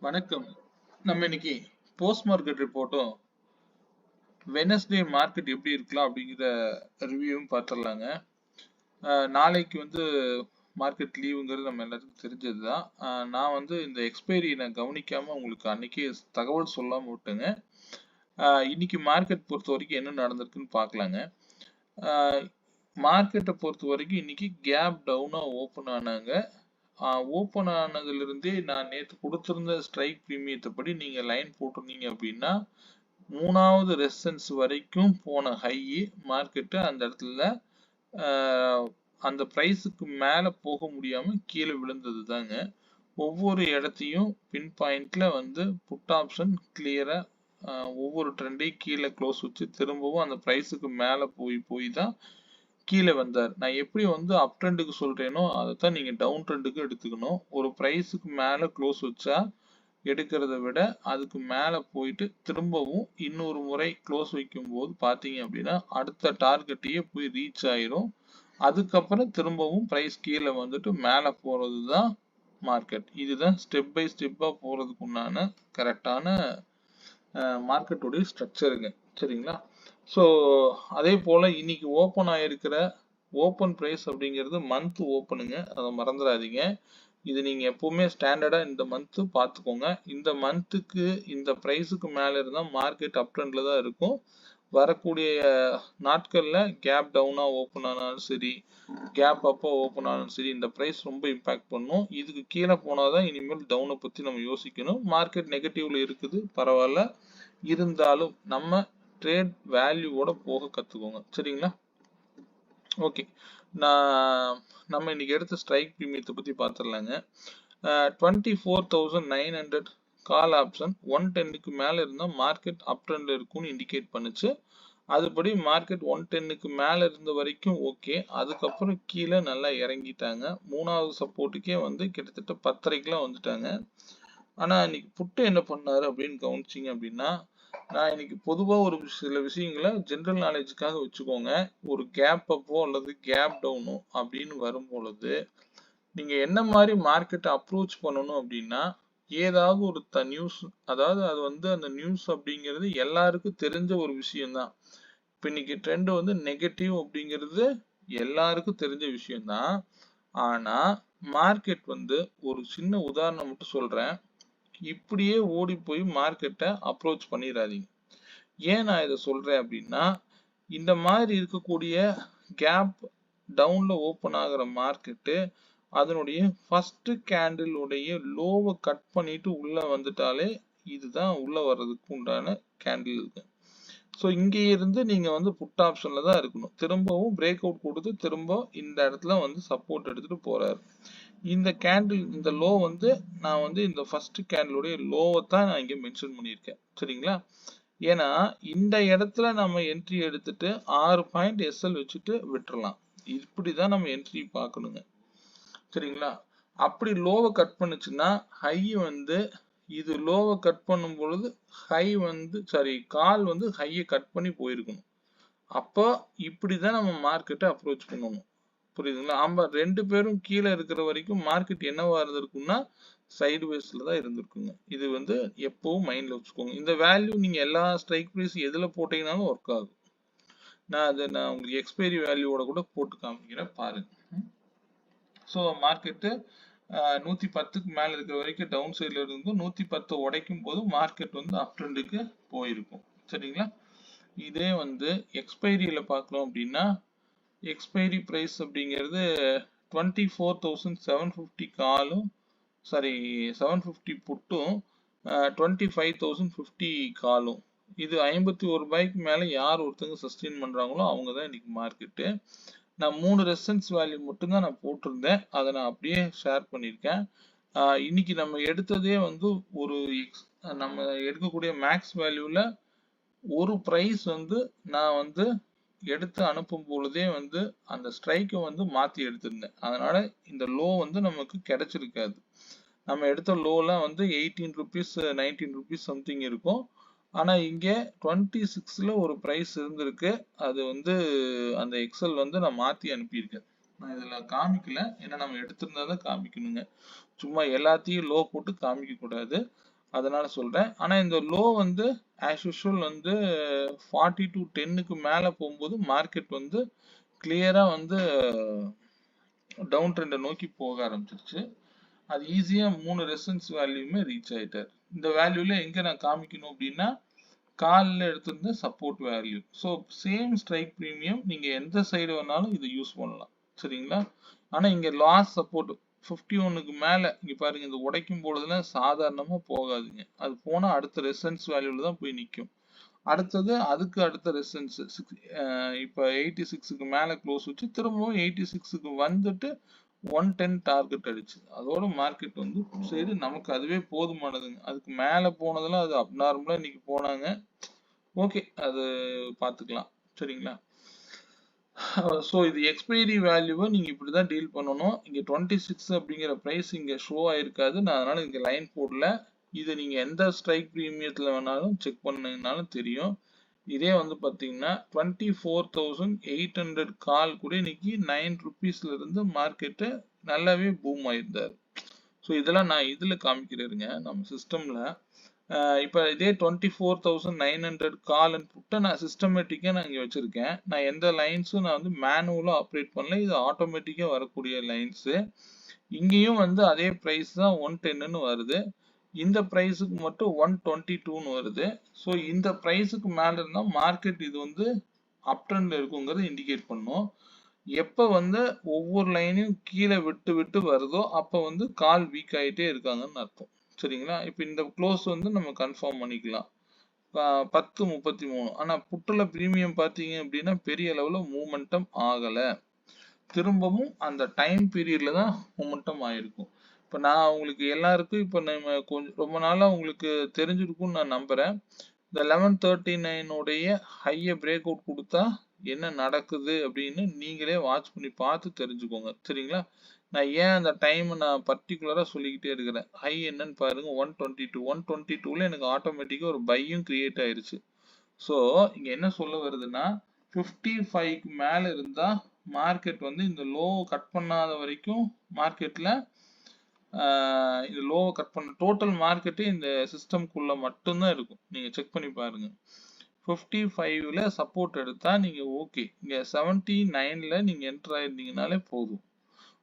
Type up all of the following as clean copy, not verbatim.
வணக்கம். நம்ம இன்னைக்கு போஸ்ட் மார்க்கெட் ரிப்போர்ட்டும் வெனஸ்டே மார்க்கெட் எப்படி இருக்கலாம் அப்படிங்கிற ரிவ்யூவும் பார்த்துடலாங்க. நாளைக்கு மார்க்கெட் லீவுங்கிறது நம்ம எல்லாத்துக்கும் தெரிஞ்சதுதான். நான் இந்த எக்ஸ்பைரி நான் கவனிக்காம உங்களுக்கு அன்னைக்கே தகவல் சொல்லாம விட்டேங்க. இன்னைக்கு மார்க்கெட் பொறுத்த வரைக்கும் என்ன நடந்திருக்குன்னு பார்க்கலாங்க. மார்க்கெட்டை பொறுத்த வரைக்கும் இன்னைக்கு கேப் டவுனா ஓப்பன் ஆனாங்க. ஓப்பன் ஆனதுல இருந்தே நான் நேற்று கொடுத்திருந்த ஸ்ட்ரைக் பிரீமியத்தை படி நீங்க லைன் போட்டிருந்தீங்க அப்படின்னா 3வது ரெசிஸ்டன்ஸ் வரைக்கும் போன ஹை மார்க்கெட்டு அந்த இடத்துல அந்த பிரைஸுக்கு மேல போக முடியாம கீழே விழுந்தது தாங்க. ஒவ்வொரு இடத்தையும் பின் பாயிண்ட்ல புட் ஆப்ஷன் கிளியரா ஒவ்வொரு ட்ரெண்டையும் கீழே க்ளோஸ் வச்சு திரும்பவும் அந்த பிரைஸுக்கு மேல போய் தான் கீழே வந்தார். நான் எப்படி அப் ட்ரெண்டுக்கு சொல்றேனோ அதைத்தான் நீங்க டவுன் ட்ரெண்டுக்கு எடுத்துக்கணும். ஒரு பிரைஸுக்கு மேல க்ளோஸ் வச்சா எடுக்கிறத விட அதுக்கு மேல போயிட்டு திரும்பவும் இன்னொரு முறை க்ளோஸ் வைக்கும் போது பாத்தீங்க அப்படின்னா அடுத்த டார்கெட்டையே போய் ரீச் ஆயிரும். அதுக்கப்புறம் திரும்பவும் பிரைஸ் கீழே மேல போறதுதான் மார்க்கெட். இதுதான் ஸ்டெப் பை ஸ்டெப்பா போறதுக்கு உண்டான கரெக்டான மார்க்கெட்டுடைய ஸ்ட்ரக்சருங்க. சரிங்களா? ஸோ அதே போல இன்னைக்கு ஓப்பன் ஆயிருக்கிற ஓப்பன் பிரைஸ் அப்படிங்கிறது மந்த் ஓப்பனுங்க, அதை மறந்துடாதீங்க. இது நீங்க எப்பவுமே ஸ்டாண்டர்டா இந்த மந்த் பார்த்துக்கோங்க. இந்த மந்த்துக்கு இந்த பிரைஸுக்கு மேல இருந்தா மார்க்கெட் அப் ட்ரெண்ட்ல தான் இருக்கும். வரக்கூடிய நாட்கள்ல கேப் டவுனா ஓப்பன் ஆனாலும் சரி, கேப் அப்போ ஓப்பன் ஆனாலும் சரி, இந்த பிரைஸ் ரொம்ப இம்பாக்ட் பண்ணும். இதுக்கு கீழே போனாதான் இனிமேல் டவுனை பத்தி நம்ம யோசிக்கணும். மார்க்கெட் நெகட்டிவ்ல இருக்குது, பரவாயில்ல. இருந்தாலும் நம்ம ட்ரேட் வேல்யூவோட போக கத்துக்கோங்க. சரிங்களா? ஓகே, நம்ம இன்னைக்கு எடுத்த ஸ்ட்ரைக் பிரீமியத்தை பத்தி பார்த்துடலாங்க. 24,900 கால் ஆப்ஷன் 110க்கு மேல இருந்தா மார்க்கெட் அப் ட்ரெண்ட்ல இருக்கும்னு இண்டிகேட் பண்ணுச்சு. அதுபடி மார்க்கெட் 110க்கு மேல இருந்த வரைக்கும் ஓகே. அதுக்கப்புறம் கீழே நல்லா இறங்கிட்டாங்க. 3வது சப்போர்ட்டுக்கே கிட்டத்தட்ட 10:30க்குலாம் வந்துட்டாங்க. ஆனா இன்னைக்கு புட்டு என்ன பண்ணாரு அப்படின்னு கவனிச்சிங்க அப்படின்னா, நான் இன்னைக்கு பொதுவா ஒரு சில விஷயங்களை ஜென்ரல் நாலேஜுக்காக வச்சுக்கோங்க. ஒரு கேப் அப்போ அல்லது கேப் டவுனோ அப்படின்னு வரும் பொழுது நீங்க என்ன மாதிரி மார்க்கெட்டை அப்ரோச் பண்ணணும் அப்படின்னா, ஏதாவது ஒரு நியூஸ், அதாவது அது அந்த நியூஸ் அப்படிங்கிறது எல்லாருக்கும் தெரிஞ்ச ஒரு விஷயம்தான். இப்ப இன்னைக்கு ட்ரெண்ட் நெகட்டிவ் அப்படிங்கிறது எல்லாருக்கும் தெரிஞ்ச விஷயம்தான். ஆனா மார்க்கெட் ஒரு சின்ன உதாரணம் மட்டும் சொல்றேன். இப்படியே ஓடி போய் மார்க்கெட்டை அப்ரோச் பண்ணிடாதீங்க. ஏன் நான் இதை சொல்றேன் அப்படின்னா, இந்த மாதிரி இருக்கக்கூடிய கேப் டவுன்ல ஓப்பன் ஆகிற மார்க்கெட்டு அதனுடைய ஃபர்ஸ்ட் கேண்டில் உடைய லோவை கட் பண்ணிட்டு உள்ள வந்துட்டாலே இதுதான் உள்ள வர்றதுக்கு உண்டான கேண்டில் இருக்கு. ஸோ இங்கே இருந்து நீங்க புட் ஆப்ஷன்ல தான் இருக்கணும். திரும்பவும் பிரேக் அவுட் கொடுத்து திரும்ப இந்த இடத்துல சப்போர்ட் எடுத்துட்டு போறாரு. இந்த கேண்டில், இந்த லோ நான் இந்த ஃபர்ஸ்ட் கேண்டிலுடைய லோவை தான் நான் இங்க மென்ஷன் பண்ணியிருக்கேன். சரிங்களா? ஏன்னா இந்த இடத்துல நம்ம என்ட்ரி எடுத்துட்டு 6 பாயிண்ட் எஸ்எல் வச்சுட்டு விட்டுறலாம். இப்படிதான் நம்ம என்ட்ரி பார்க்கணுங்க. சரிங்களா? அப்படி லோவை கட் பண்ணுச்சுன்னா ஹை இது லோவை கட் பண்ணும் பொழுது ஹை கால் ஹையை கட் பண்ணி போயிருக்கணும். அப்போ இப்படிதான் நம்ம மார்க்கெட்டை அப்ரோச் பண்ணணும். புரியுதுங்களா? ஆமா, 2 பேரும் கீழே இருக்கிற வரைக்கும் மார்க்கெட் என்னவா இருந்திருக்கும்னா சைடு வேஸ்ல தான் இருந்திருக்குங்க. இது எப்பவும் மைண்ட்ல வச்சுக்கோங்க. இந்த வேல்யூ நீங்க எல்லா ஸ்ட்ரைக் பிரைஸ் எதுல போட்டீங்கன்னாலும் ஒர்க் ஆகும். நான் உங்களுக்கு எக்ஸ்பைரி வேல்யூவோட கூட போட்டு காமிக்கிறேன், பாருங்க. ஸோ மார்க்கெட்டு 110க்கு மேல இருக்கிற வரைக்கும் டவுன் சைட்ல இருந்தும் 110 உடைக்கும் போது மார்க்கெட் அப் ட்ரெண்டுக்கு போயிருக்கும். சரிங்களா? இதே எக்ஸ்பைரியில பார்க்கணும் அப்படின்னா, எக்ஸ்பைரி பிரைஸ் அப்படிங்கிறது 24,750 காலும் 750 புட்டும் 25,050 காலும். இது 51 ரூபாய்க்கு மேல யார் ஒருத்தங்க சஸ்டெயின் பண்றாங்களோ அவங்க தான் இன்னைக்கு மார்க்கெட்டு. நான் 3 ரெசிஸ்டன்ஸ் வேல்யூ மட்டும்தான் நான் போட்டிருந்தேன், அதை நான் அப்படியே ஷேர் பண்ணியிருக்கேன். இன்னைக்கு நம்ம எடுத்ததே ஒரு நம்ம எடுக்கக்கூடிய மேக்ஸ் வேல்யூல ஒரு பிரைஸ் நான் எடுத்து அனுப்பும் பொழுதே அந்த ஸ்ட்ரைக்கை மாத்தி எடுத்திருந்தேன். அதனால இந்த லோ நமக்கு கிடைச்சிருக்காது. நம்ம எடுத்த லோலாம் 18 ருபீஸ் 19 ருபீஸ் சம்திங் இருக்கும். ஆனா இங்க 26ல ஒரு பிரைஸ் இருந்திருக்கு. அது அந்த எக்ஸல் நான் மாத்தி அனுப்பியிருக்கேன். நான் இதுல காமிக்கல, ஏன்னா நம்ம எடுத்திருந்தா தான் காமிக்கணுங்க. சும்மா எல்லாத்தையும் லோ போட்டு காமிக்க கூடாது. அதனால சொல்றேன். ஆனா இந்த லோ வந்து ஆஸ் யூசுவல் வந்து 40 to 10க்கு மேல போகும்போது மார்க்கெட் வந்து கிளியரா வந்து டவுன் ட்ரெண்டை நோக்கி போக ஆரம்பிச்சிருச்சு. அது ஈஸியா 3 ரெசிஸ்டன்ஸ் வேல்யூமே ரீச் ஆயிட்டாரு. இந்த வேல்யூல எங்க நான் காமிக்கணும் அப்படின்னா கால்ல எடுத்திருந்த support value. So same strike premium நீங்க எந்த சைடு வேணாலும் இதை யூஸ் பண்ணலாம். சரிங்களா? ஆனா இங்க லாஸ்ட் சப்போர்ட் 51க்கு மேல இங்க பாருங்க, இந்த உடைக்கும் பொழுதுலாம் சாதாரணமா போகாதுங்க. அது போனா அடுத்த ரெசிஸ்டன்ஸ் வேல்யூல தான் போய் நிக்கும். அடுத்தது அதுக்கு அடுத்த ரெசிஸ்டன்ஸ் இப்ப 86க்கு மேல க்ளோஸ் வச்சு திரும்பவும் 86க்கு வந்துட்டு 110 டார்கெட் அடிச்சு. அதோட மார்க்கெட் வந்து சரி நமக்கு அதுவே போதுமானதுங்க. அதுக்கு மேல போனதெல்லாம் அது அப்நார்மலா இன்னைக்கு போனாங்க. ஓகே, அது பாத்துக்கலாம். சரிங்களா? ஸோ இது எக்ஸ்பைரி வேல்யூவை நீங்க இப்படிதான் டீல் பண்ணணும். இங்க 26 அப்படிங்கிற பிரைஸ் இங்க ஷோ ஆயிருக்காது. நான் அதனால இங்க லைன் போடல. இது நீங்க எந்த ஸ்ட்ரைக் பிரீமியத்துல வேணாலும் செக் பண்ணீங்கனாலும் தெரியும். இதே வந்து பாத்தீங்கன்னா 24,800 கால் கூட இன்னைக்கு 9 ருபீஸ்ல இருந்து மார்க்கெட்டு நல்லாவே பூம் ஆயிருந்தாரு. ஸோ இதெல்லாம் நான் இதுல காமிக்கிறேருங்க நம்ம சிஸ்டம்ல. இப்போ இதே 24,900 கால் அண்ட் புட்டை நான் சிஸ்டமேட்டிக்காக நான் இங்கே வச்சிருக்கேன். நான் எந்த லைன்ஸும் நான் வந்து மேனுவலாக ஆப்ரேட் பண்ணல. இது ஆட்டோமேட்டிக்காக வரக்கூடிய லைன்ஸு. இங்கேயும் வந்து அதே ப்ரைஸ் தான் 110ன்னு வருது. இந்த ப்ரைஸுக்கு மட்டும் 122ன்னு வருது. ஸோ இந்த ப்ரைஸுக்கு மேலே இருந்தால் மார்க்கெட் இது வந்து அப் ட்ரெண்ட்ல இருக்குங்கிறத இண்டிகேட் பண்ணும். எப்போ வந்து ஒவ்வொரு லைனையும் கீழே விட்டு விட்டு வருதோ அப்போ வந்து கால் வீக் ஆகிட்டே இருக்காங்கன்னு அர்த்தம். சரிங்களா? இப்போ இந்த க்ளோஸ் வந்து நம்ம கன்ஃபார்ம் பண்ணிக்கலாம். 10.33. ஆனா புட்டுல பிரீமியம் பார்த்தீங்க அப்படின்னா பெரிய அளவுல மூமெண்டம் ஆகல. திரும்பவும் அந்த டைம் பீரியட்ல தான் மூமெண்டம் ஆயிருக்கும். இப்போ நான் உங்களுக்கு எல்லாருக்கும் இப்போ நம்ம கொஞ்சம் ரொம்ப நாளா உங்களுக்கு தெரிஞ்சிருக்கும்னு நான் நம்புறேன். இந்த 1139 உடைய ஹையை பிரேக் அவுட் கொடுத்தா என்ன நடக்குது அப்படின்னு நீங்களே வாட்ச் பண்ணி பார்த்து தெரிஞ்சுக்கோங்க. சரிங்களா? நான் ஏன் அந்த டைம் நான் பர்டிகுலரா சொல்லிக்கிட்டே இருக்கிறேன். ஹை என்னன்னு பாருங்க, 122. 122ல எனக்கு ஆட்டோமேட்டிக்கா ஒரு பையும் கிரியேட் ஆயிருச்சு. ஸோ இங்க என்ன சொல்ல வருதுன்னா 55க்கு மேல இருந்தா மார்க்கெட் வந்து இந்த லோ கட் பண்ணாத வரைக்கும் மார்க்கெட்ல இந்த லோவை கட் பண்ண டோட்டல் மார்க்கெட்டு இந்த சிஸ்டம்குள்ள மட்டும்தான் இருக்கும். நீங்க செக் பண்ணி பாருங்க. 55ல சப்போர்ட் எடுத்தா நீங்க ஓகே. இங்க 79ல நீங்க என்டர் ஆயிருந்தீங்கனாலே போதும்.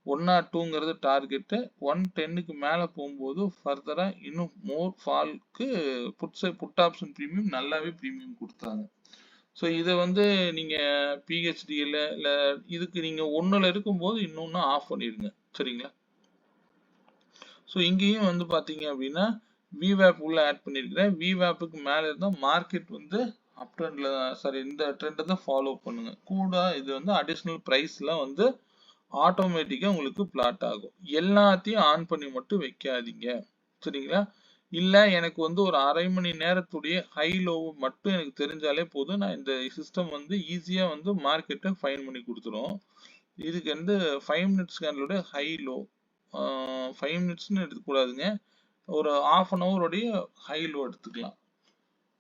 102ங்கிறது டார்கெட்டு. 110க்கு மேல போகும்போது ஃபர்தரா இன்னும் மோர் ஃபால்க்கு புட் ஆப்ஷன் பிரீமியம் நல்லாவே பிரீமியம் கொடுத்தாங்க. ஸோ இதை வந்து நீங்க பிஹெச்டியில் இல்லை இதுக்கு நீங்க ஒன்றில் இருக்கும்போது இன்னொன்று ஆஃப் பண்ணிடுங்க. சரிங்களா? ஸோ இங்கேயும் வந்து பார்த்தீங்க அப்படின்னா விவேப் உள்ள ஆட் பண்ணியிருக்கிறேன். விவேப்புக்கு மேலே இருந்தால் மார்க்கெட் வந்து அப் ட்ரெண்ட்ல சாரி இந்த ட்ரெண்டை தான் ஃபாலோ பண்ணுங்க. கூட இது வந்து அடிஷ்னல் ப்ரைஸ்லாம் வந்து ஆட்டோமேட்டிக்காக உங்களுக்கு பிளாட் ஆகும். எல்லாத்தையும் ஆன் பண்ணி மட்டும் வைக்காதீங்க. சரிங்களா? இல்லை எனக்கு வந்து ஒரு அரை மணி நேரத்துடைய ஹை லோ மட்டும் எனக்கு தெரிஞ்சாலே போதும். நான் இந்த சிஸ்டம் வந்து ஈஸியாக வந்து மார்க்கெட்டை ஃபைன் பண்ணி கொடுத்துரும். இதுக்கு வந்து 5 மினிட்ஸ் கேண்டலோட ஹை லோ 5 மினிட்ஸ்னு எடுத்துக்கூடாதுங்க. ஒரு half an hour உடைய ஹை லோ எடுத்துக்கலாம்.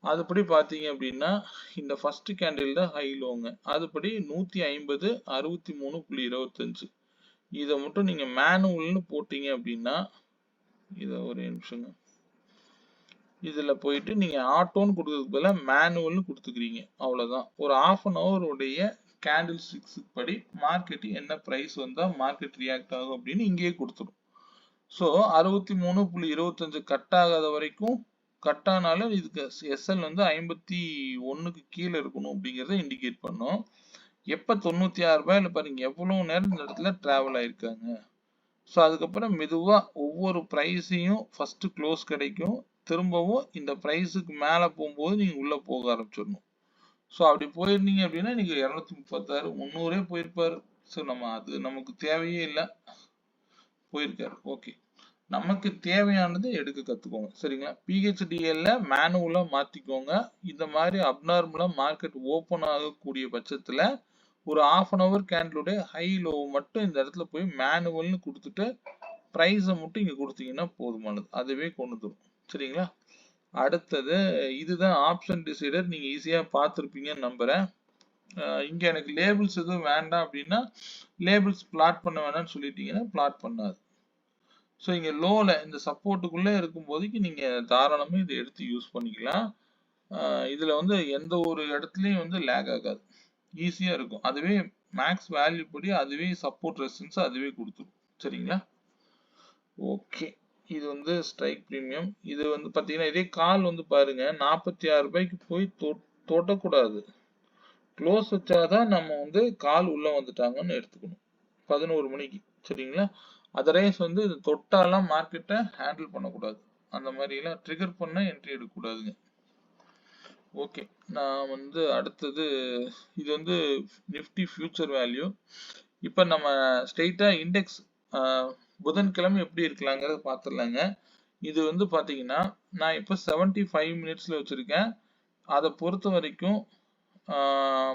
அதுபடி பார்த்தீங்க அப்படின்னா இந்த ஃபர்ஸ்ட் கேண்டில் தான் ஹை லோங்க. அதுபடி 150 63.25. இதை மட்டும் நீங்க மேனுவல்னு போட்டீங்க அப்படின்னா இதை ஒரு நிமிஷங்க. இதுல போயிட்டு நீங்க ஆட்டோன்னு கொடுக்கறதுக்கு பதிலாக மேனுவல்னு கொடுத்துக்கிறீங்க. அவ்வளவுதான். ஒரு half an hour உடைய கேண்டில் ஸ்டிக்ஸ் படி மார்க்கெட் என்ன பிரைஸ் வந்தா மார்க்கெட் ரியாக்ட் ஆகும் அப்படின்னு இங்கேயே கொடுத்துரும். ஸோ 63.25 கட் ஆகாத வரைக்கும் கட் ஆனாலும் இதுக்கு எஸ்எல் வந்து 51க்கு கீழே இருக்கணும் அப்படிங்கிறத இண்டிகேட் பண்ணும். எப்போ 96 ரூபாயில பாருங்க எவ்வளவு நேரம் இந்த இடத்துல டிராவல் ஆயிருக்காங்க. ஸோ அதுக்கப்புறம் மெதுவா ஒவ்வொரு ப்ரைஸையும் ஃபர்ஸ்ட் க்ளோஸ் கிடைக்கும். திரும்பவும் இந்த ப்ரைஸுக்கு மேலே போகும்போது நீங்க உள்ள போக ஆரம்பிச்சிடணும். ஸோ அப்படி போயிருந்தீங்க அப்படின்னா நீங்க 236 300 போயிருப்பாரு. ஸோ அது நமக்கு தேவையே இல்லை. போயிருக்காரு. ஓகே, நமக்கு தேவையானது எடுக்க கத்துக்கோங்க. சரிங்களா? பிஹெச்டிஎல்ல மேனுவலா மாத்திக்கோங்க. இந்த மாதிரி அப்நார்மலா மார்க்கெட் ஓபன் ஆகக்கூடிய பட்சத்துல ஒரு half an hour கேண்டலுடைய ஹை லோ மட்டும் இந்த இடத்துல போய் மேனுவல்னு கொடுத்துட்டு பிரைஸை மட்டும் இங்க கொடுத்தீங்கன்னா போதுமானது. அதுவே கொண்டு வரும். சரிங்களா? அடுத்தது இதுதான் ஆப்ஷன் டிசைடர். நீங்க ஈஸியா பார்த்துருப்பீங்கன்னு நம்புறேன். இங்க எனக்கு லேபிள்ஸ் எதுவும் வேண்டாம் அப்படின்னா லேபிள்ஸ் பிளாட் பண்ண வேணாம்னு சொல்லிட்டீங்கன்னா பிளாட் பண்ணாது. ஸோ இங்க லோல இந்த சப்போர்ட்டுக்குள்ள இருக்கும்போதைக்கு நீங்க தாராளமா இதை எடுத்து யூஸ் பண்ணிக்கலாம். இதுல வந்து எந்த ஒரு இடத்துலயும் வந்து லேக் ஆகாது. ஈஸியா இருக்கும். அதுவே மேக்ஸ் வேல்யூ படி அதுவே சப்போர்ட் ரெசிஸ்டன்ஸ் அதுவே கொடுத்துரும். சரிங்களா? ஓகே. இது வந்து ஸ்ட்ரைக் பிரீமியம். இது வந்து பாத்தீங்கன்னா இதே கால் வந்து பாருங்க 46 ரூபாய்க்கு போய் தொட்டக்கூடாது. க்ளோஸ் வச்சாதான் நம்ம வந்து கால் உள்ள வந்துட்டாங்கன்னு எடுத்துக்கணும். 11 மணிக்கு. சரிங்களா? அதர்வைஸ் வந்து இது தொட்டாலாம் மார்க்கெட்டை ஹேண்டில் பண்ணக்கூடாது. அந்த மாதிரி எல்லாம் ட்ரிகர் பண்ண என்ட்ரி எடுக்கக்கூடாதுங்க. ஓகே. நான் வந்து அடுத்தது இது வந்து நிஃப்டி ஃபியூச்சர் வேல்யூ. இப்போ நம்ம ஸ்ட்ரெயிட்டா இண்டெக்ஸ் புதன்கிழமை எப்படி இருக்கலாங்கிறத பார்த்துடலாங்க. இது வந்து பார்த்தீங்கன்னா நான் இப்போ 75 மினிட்ஸ்ல வச்சிருக்கேன். அதை பொறுத்த வரைக்கும்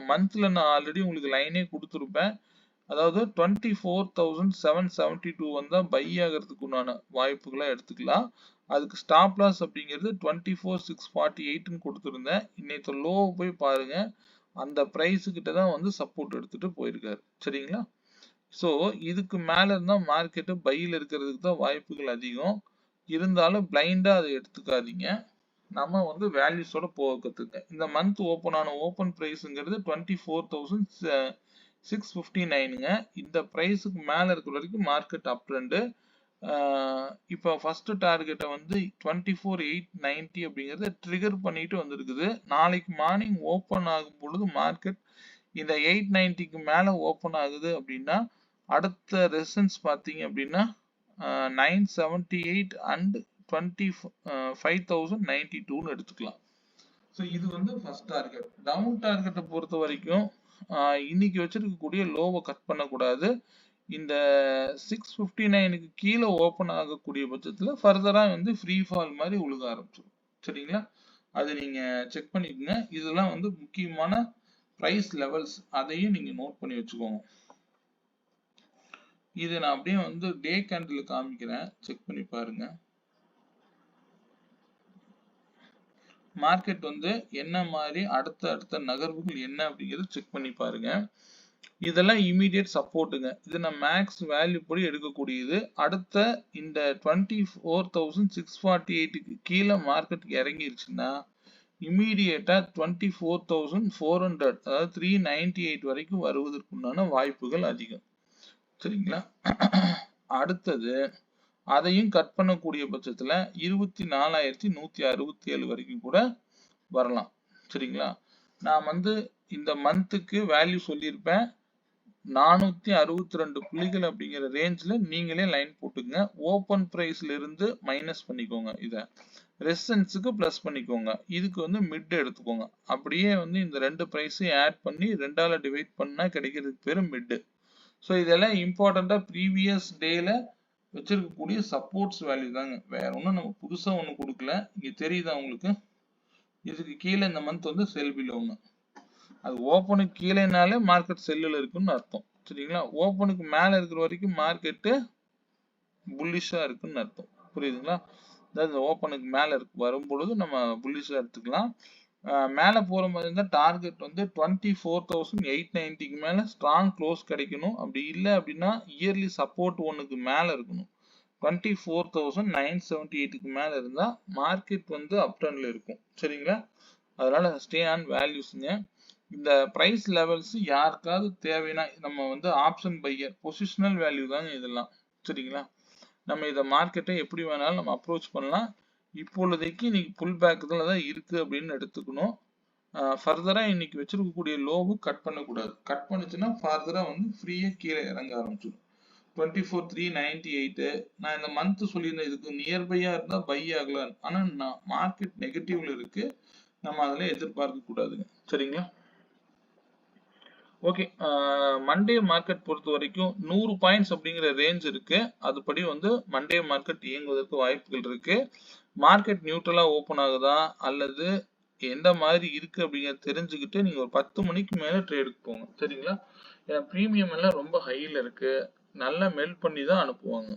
மந்த்ல நான் ஆல்ரெடி உங்களுக்கு லைனே கொடுத்துருப்பேன். அதாவது 24,772 வந்தா பை ஆகிறதுக்கு உண்டான வாய்ப்புகளை எடுத்துக்கலாம். அதுக்கு ஸ்டாப் லாஸ் அப்படிங்கிறது 24,648ன்னு கொடுத்துருந்தேன். இன்னைக்கு லோ போய் பாருங்க. அந்த பிரைஸ் கிட்ட தான் வந்து சப்போர்ட் எடுத்துட்டு போயிருக்காரு. சரிங்களா? ஸோ இதுக்கு மேல இருந்தா மார்க்கெட்டு பையில் இருக்கிறதுக்கு தான் வாய்ப்புகள் அதிகம். இருந்தாலும் பிளைண்டா அதை எடுத்துக்காதீங்க. நம்ம வந்து வேல்யூஸோட போக கத்துக்க. இந்த மந்த் ஓபன் ஆன ஓபன் பிரைஸ்ங்கிறது 24,659ங்க. இந்த பிரைஸுக்கு மேல இருக்கிற வரைக்கும் மார்க்கெட் அப் ட்ரெண்ட். இப்போ ஃபர்ஸ்ட் டார்கெட்டை வந்து 24,890 அப்படிங்கறத ட்ரிகர் பண்ணிட்டு வந்திருக்குது. நாளைக்கு மார்னிங் ஓபன் ஆகும் பொழுது மார்க்கெட் இந்த 890க்கு மேல ஓபன் ஆகுது அப்படின்னா அடுத்த ரெசிஸ்டன்ஸ் பார்த்தீங்க அப்படின்னா 978 அண்ட் 25,092ன்னு எடுத்துக்கலாம். ஸோ இது வந்து ஃபர்ஸ்ட் டார்கெட். டவுன் டார்கெட்டை பொறுத்த வரைக்கும் இன்னைக்கு வச்சிருக்கக்கூடிய லோவை கட் பண்ணக்கூடாது. இந்த 659க்கு கீழே ஓபன் ஆகக்கூடிய பட்சத்துல ஃபர்தரா வந்து ஃப்ரீ ஃபால் மாதிரி உழுக ஆரம்பிச்சிடும். சரிங்களா? அது நீங்க செக் பண்ணிக்கோங்க. இதெல்லாம் வந்து முக்கியமான பிரைஸ் லெவல்ஸ். அதையும் நீங்க நோட் பண்ணி வச்சுக்கோங்க. இது நான் அப்படியே வந்து டே கேண்டில் காமிக்கிறேன். செக் பண்ணி பாருங்க. மார்க்கெட் வந்து என்ன மாதிரி அடுத்த நகர்வுகள் என்ன அப்படிங்கறது செக் பண்ணி பாருங்க. இதெல்லாம் இமீடியட் சப்போர்ட்டுங்க. இது நம்ம மேக்ஸ் வேல்யூ படி எடுக்கக்கூடியது. அடுத்த இந்த 24,648க்கு கீழே மார்க்கெட் இறங்கிருச்சுன்னா இமீடியட்டா 24,400 அதாவது 398 வரைக்கும் வருவதற்குண்டான வாய்ப்புகள் அதிகம். சரிங்களா? அடுத்தது அதையும் கட் பண்ணக்கூடிய பட்சத்துல 24,167 வரைக்கும் கூட வரலாம். சரிங்களா? நான் வந்து இந்த மந்த்துக்கு வேல்யூ சொல்லியிருப்பேன். 462 புள்ளிகள் அப்படிங்கிற ரேஞ்ச்ல நீங்களே லைன் போட்டுங்க. ஓபன் பிரைஸ்ல இருந்து மைனஸ் பண்ணிக்கோங்க. இத ரெசிஸ்டன்ஸுக்கு பிளஸ் பண்ணிக்கோங்க. இதுக்கு வந்து மிட் எடுத்துக்கோங்க. அப்படியே வந்து இந்த ரெண்டு பிரைஸையும் ஆட் பண்ணி 2ஆல டிவைட் பண்ணா கிடைக்கிறதுக்கு பேரு மிட். ஸோ இதெல்லாம் இம்பார்ட்டண்டா ப்ரீவியஸ் டேல வச்சிருக்கக்கூடிய சப்போர்ட்ஸ் வேல்யூ தாங்க. வேற ஒன்றும் நம்ம புதுசா ஒன்றும் கொடுக்கல. இங்க தெரியுதா உங்களுக்கு? இதுக்கு கீழே இந்த மந்த் வந்து செல் பிலோங்க. அது ஓப்பனுக்கு கீழேனாலே மார்க்கெட் செல்லுல இருக்குன்னு அர்த்தம். சரிங்களா? ஓப்பனுக்கு மேல இருக்கிற வரைக்கும் மார்க்கெட்டு புல்லிஷா இருக்குன்னு அர்த்தம். புரியுதுங்களா? அதாவது ஓப்பனுக்கு மேல வரும் பொழுது நம்ம புல்லிஷா எடுத்துக்கலாம். மேல போற மாதிரி இருந்தா டார்கெட் வந்து 24,890க்கு மேல ஸ்ட்ராங் க்ளோஸ் கிடைக்கணும். அப்படி இல்லை அப்படின்னா இயர்லி சப்போர்ட் ஒன்னுக்கு மேல இருக்கணும். 24,978க்கு மேல இருந்தா மார்க்கெட் வந்து அப் ட்ரெண்ட்ல இருக்கும். சரிங்களா? அதனால ஸ்டே ஆன் வேல்யூஸ்ங்க. இந்த பிரைஸ் லெவல்ஸ் யாருக்காவது தேவைன்னா நம்ம வந்து ஆப்ஷன் பையர் பொசிஷனல் வேல்யூ தாங்க இதெல்லாம். சரிங்களா? நம்ம இதை மார்க்கெட்டை எப்படி வேணாலும் நம்ம அப்ரோச் பண்ணலாம். இப்பொழுதைக்கு இன்னைக்கு புல் பேக் தான் இருக்கு அப்படின்னு எடுத்துக்கணும். ஃபர்தரா இன்னைக்கு வச்சிருக்கக்கூடிய லோவு கட் பண்ணக்கூடாது. கட் பண்ணுச்சுன்னா ஃபர்தரா வந்து ஃப்ரீயா கீழே இறங்க ஆரம்பிச்சிடும். 24,398 நான் இந்த மந்த் சொல்லியிருந்தேன். இதுக்கு நியர்பையா இருந்தா பை ஆகலாம். ஆனா மார்க்கெட் நெகட்டிவ்ல இருக்கு. நம்ம அதுல எதிர்பார்க்க கூடாதுங்க. சரிங்களா? ஓகே. மண்டே மார்க்கெட் பொறுத்த வரைக்கும் 100 பாயிண்ட்ஸ் அப்படிங்கிற ரேஞ்ச் இருக்கு. அதுபடி வந்து மண்டே மார்க்கெட் இயங்குவதற்கு வாய்ப்புகள் இருக்கு. மார்க்கெட் நியூட்ரலா ஓபன் ஆகுதா அல்லது எந்த மாதிரி இருக்கு அப்படிங்கறத தெரிஞ்சுக்கிட்டு நீங்க ஒரு 10 மணிக்கு மேல ட்ரேடுக்கு போங்க. சரிங்களா? ஏன்னா பிரீமியம் எல்லாம் ரொம்ப ஹைல இருக்கு. நல்லா மெல்ட் பண்ணி தான் அனுப்புவாங்க.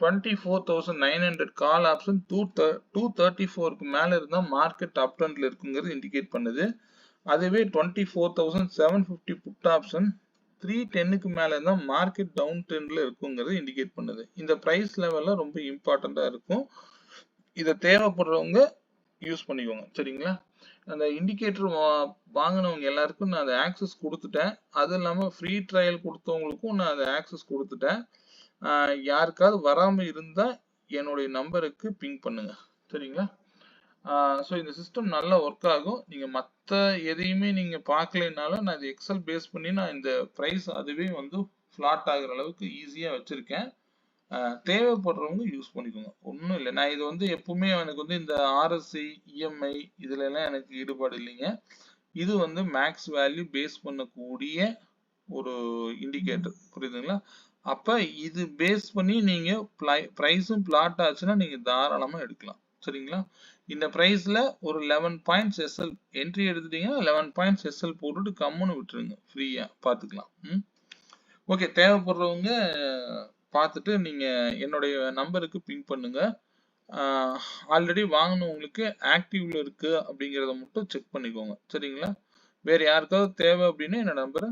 24,900 கால் ஆப்ஷன் 234க்கு மேல இருந்தா மார்க்கெட் அப் ட்ரெண்ட்ல இருக்குங்கிறது இண்டிகேட் பண்ணுது. அதுவே 24,750 புட் ஆப்ஷன் 310க்கு மேல இருந்தா மார்க்கெட் டவுன் ட்ரெண்ட்ல இருக்குங்கிறது இண்டிகேட் பண்ணுது. இந்த பிரைஸ் லெவல்ல ரொம்ப இம்பார்ட்டண்டா இருக்கும். இத தேவைப்படுறவங்க யூஸ் பண்ணிக்கோங்க. சரிங்களா? அந்த இண்டிகேட்டர் வாங்குனவங்க எல்லாருக்கும் நான் அத ஆக்சஸ் குடுத்துட்டேன். அது இல்லாம ஃப்ரீ ட்ரையல் குடுத்தவங்களுக்கும் நான் அத ஆக்சஸ் குடுத்துட்டேன். யாருக்காவது வராம இருந்தா என்னுடைய நம்பருக்கு பிங் பண்ணுங்க. சரிங்களா? ஸோ இந்த சிஸ்டம் நல்லா ஒர்க் ஆகும். நீங்க மத்த எதையுமே நீங்க பார்க்கலைனாலும் நான் இது எக்ஸல் பேஸ் பண்ணி நான் இந்த பிரைஸ் அதுவே வந்து ஃபிளாட் ஆகுற அளவுக்கு ஈஸியா வச்சிருக்கேன். தேவைப்படுறவங்க யூஸ் பண்ணிக்கோங்க. ஒண்ணும் இல்ல. நான் இது வந்து எப்பவுமே எனக்கு வந்து இந்த RSI, EMI இதுல எல்லாம் எனக்கு ஈடுபாடு இல்லைங்க. இது வந்து மேக்ஸ் வேல்யூ பேஸ் பண்ணக்கூடிய ஒரு இண்டிகேட்டர். புரியுதுங்களா? அப்ப இது பேஸ் பண்ணி நீங்க பிரைஸும் பிளாட் ஆச்சுன்னா நீங்க தாராளமா எடுக்கலாம். சரிங்களா? இந்த பிரைஸ்ல ஒரு 11 பாயிண்ட்ஸ் எஸ்எல் என்ட்ரி எடுத்துட்டீங்கன்னா 11 பாயிண்ட்ஸ் எஸ்எல் போட்டுட்டு கம்முன்னு விட்டுருங்க. ஃப்ரீயா பார்த்துக்கலாம். ஓகே. தேவைப்படுறவங்க பார்த்துட்டு நீங்க என்னுடைய நம்பருக்கு பிங் பண்ணுங்க. ஆல்ரெடி வாங்குனவங்களுக்கு ஆக்டிவ்ல இருக்கு அப்படிங்கிறத மட்டும் செக் பண்ணிக்கோங்க. சரிங்களா? வேற யாருக்காவது தேவை அப்படின்னா என்னோட நம்பரை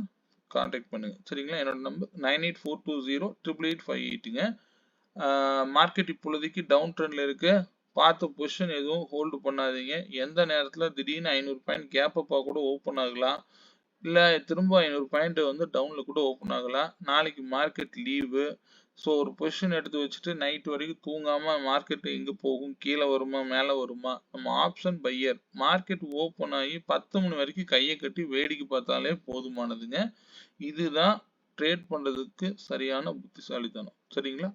கான்டாக்ட் பண்ணுங்க. சரிங்களா? என்னோட நம்பர் 9842088858ங்க. மார்க்கெட் இப்பொழுதைக்கு டவுன் ட்ரெண்ட்ல இருக்கு. பார்த்து பொசிஷன் எதுவும் ஹோல்டு பண்ணாதீங்க. எந்த நேரத்துல திடீர்னு 500 பாயிண்ட் கேப் அப்பா கூட ஓப்பன் ஆகலாம். இல்ல திரும்ப 500 பாயிண்ட் வந்து டவுன்ல கூட ஓப்பன் ஆகலாம். நாளைக்கு மார்க்கெட் லீவு. ஸோ ஒரு பொசிஷன் எடுத்து வச்சுட்டு நைட் வரைக்கும் தூங்காம மார்க்கெட் எங்க போகும், கீழே வருமா, மேல வருமா? நம்ம ஆப்ஷன் பையர். மார்க்கெட் ஓப்பன் ஆகி 10 மணி வரைக்கும் கையை கட்டி வேடிக்கை பார்த்தாலே போதுமானதுங்க. இதுதான் ட்ரேட் பண்றதுக்கு சரியான புத்திசாலித்தனம். சரிங்களா?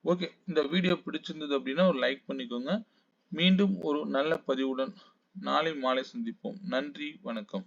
ஓகே. இந்த வீடியோ பிடிச்சிருந்தது அப்படின்னா ஒரு லைக் பண்ணிக்கோங்க. மீண்டும் ஒரு நல்ல பதிவுடன் நாளை மாலை சந்திப்போம். நன்றி, வணக்கம்.